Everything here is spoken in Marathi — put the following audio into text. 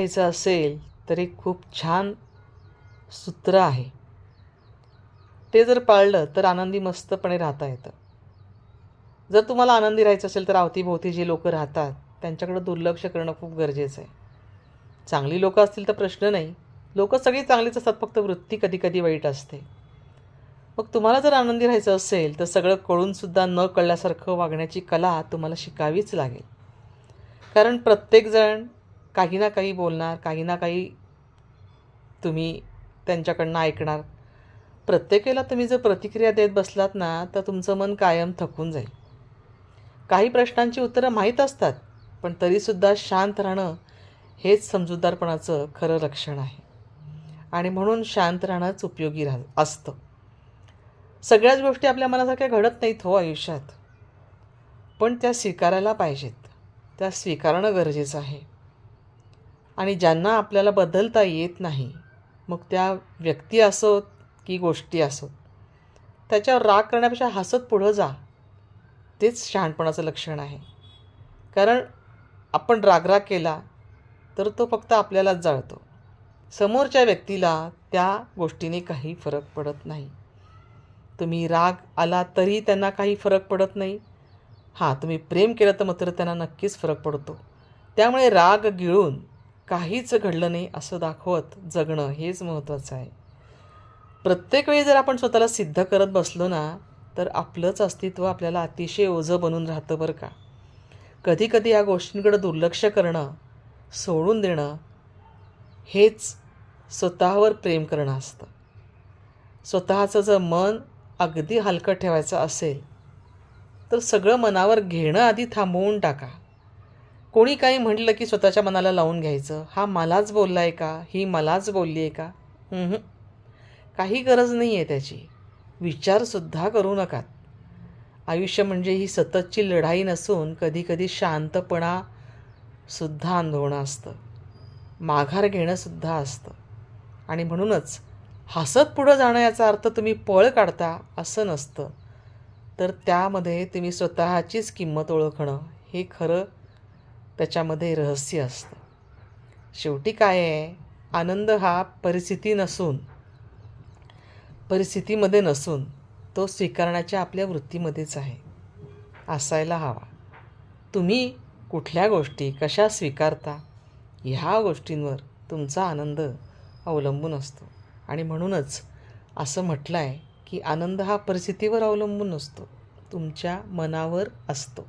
घ्यायचं असेल तर एक खूप छान सूत्र आहे. ते जर पाळलं तर आनंदी मस्तपणे राहता येतं. जर तुम्हाला आनंदी राहायचं असेल तर अवतीभोवती जी लोकं राहतात त्यांच्याकडे दुर्लक्ष करणं खूप गरजेचं आहे. चांगली लोकं असतील तर प्रश्न नाही. लोकं सगळी चांगलीच असतात, फक्त वृत्ती कधी-कधी वाईट असते. मग तुम्हाला जर आनंदी राहायचं असेल तर सगळं कळूनसुद्धा न कळल्यासारखं वागण्याची कला तुम्हाला शिकावीच लागेल. कारण प्रत्येकजण काही ना काही बोलणार, काही ना काही तुम्ही त्यांच्याकडनं ऐकणार. प्रत्येक वेळेला तुम्ही जर प्रतिक्रिया देत बसलात ना, तर तुमचं मन कायम थकून जाईल. काही प्रश्नांची उत्तरं माहीत असतात, पण तरीसुद्धा शांत राहणं हेच समजूतदारपणाचं खरं लक्षण आहे. आणि म्हणून शांत राहणंच उपयोगी असतं. सगळ्याच गोष्टी आपल्या मनासारख्या घडत नाहीत हो आयुष्यात. पण त्या स्वीकारायला पाहिजेत. त्या स्वीकारणं गरजेचं आहे. आणि ज्यांना आपल्याला बदलता येत नाही, मग त्या व्यक्ती असोत की गोष्टी असोत, त्याच्यावर राग करण्यापेक्षा हसत पुढं जा. तेच शहाणपणाचं लक्षण आहे. कारण आपण राग केला तर तो फक्त आपल्यालाच जाळतो. समोरच्या व्यक्तीला त्या गोष्टीने काही फरक पडत नाही. तुम्ही राग आला तरी त्यांना काही फरक पडत नाही. हां, तुम्ही प्रेम केलं तर मात्र त्यांना नक्कीच फरक पडतो. त्यामुळे राग गिळून काहीच घडलं नाही असं दाखवत जगणं हेच महत्त्वाचं आहे. प्रत्येक वेळी जर आपण स्वतःला सिद्ध करत बसलो ना, तर आपलंच अस्तित्व आपल्याला अतिशय ओझं बनून राहतं बरं का. कधीकधी या गोष्टींकडे दुर्लक्ष करणं, सोडून देणं हेच स्वतःवर प्रेम करणं असतं. स्वतःचं जर मन अगदी हलकं ठेवायचं असेल, तर सगळं मनावर घेणं आधी थांबवून टाका. कोणी काही म्हटलं की स्वतःच्या मनाला लावून घ्यायचं. हा मलाच बोलला आहे का? ही मलाच बोलली आहे का? काही गरज नाही आहे त्याची. विचारसुद्धा करू नका. आयुष्य म्हणजे ही सततची लढाई नसून कधीकधी शांतपणासुद्धा अनुभवणं असतं. माघार घेणंसुद्धा असतं. आणि म्हणूनच हसत पुढं जाणं याचा अर्थ तुम्ही पळ काढता असं नसतं. तर त्यामध्ये तुम्ही स्वतःचीच किंमत ओळखणं हे खरं त्याच्यामध्ये रहस्य असतं. शेवटी काय आहे, आनंद हा परिस्थितीमध्ये नसून तो स्वीकारण्याच्या आपल्या वृत्तीमध्येच आहे. असायला हवा. तुम्ही कुठल्या गोष्टी कशा स्वीकारता ह्या गोष्टींवर तुमचा आनंद अवलंबून असतो. आणि म्हणूनच असं म्हटलं आहे की आनंद हा परिस्थितीवर अवलंबून नसतो, तुमच्या मनावर असतो.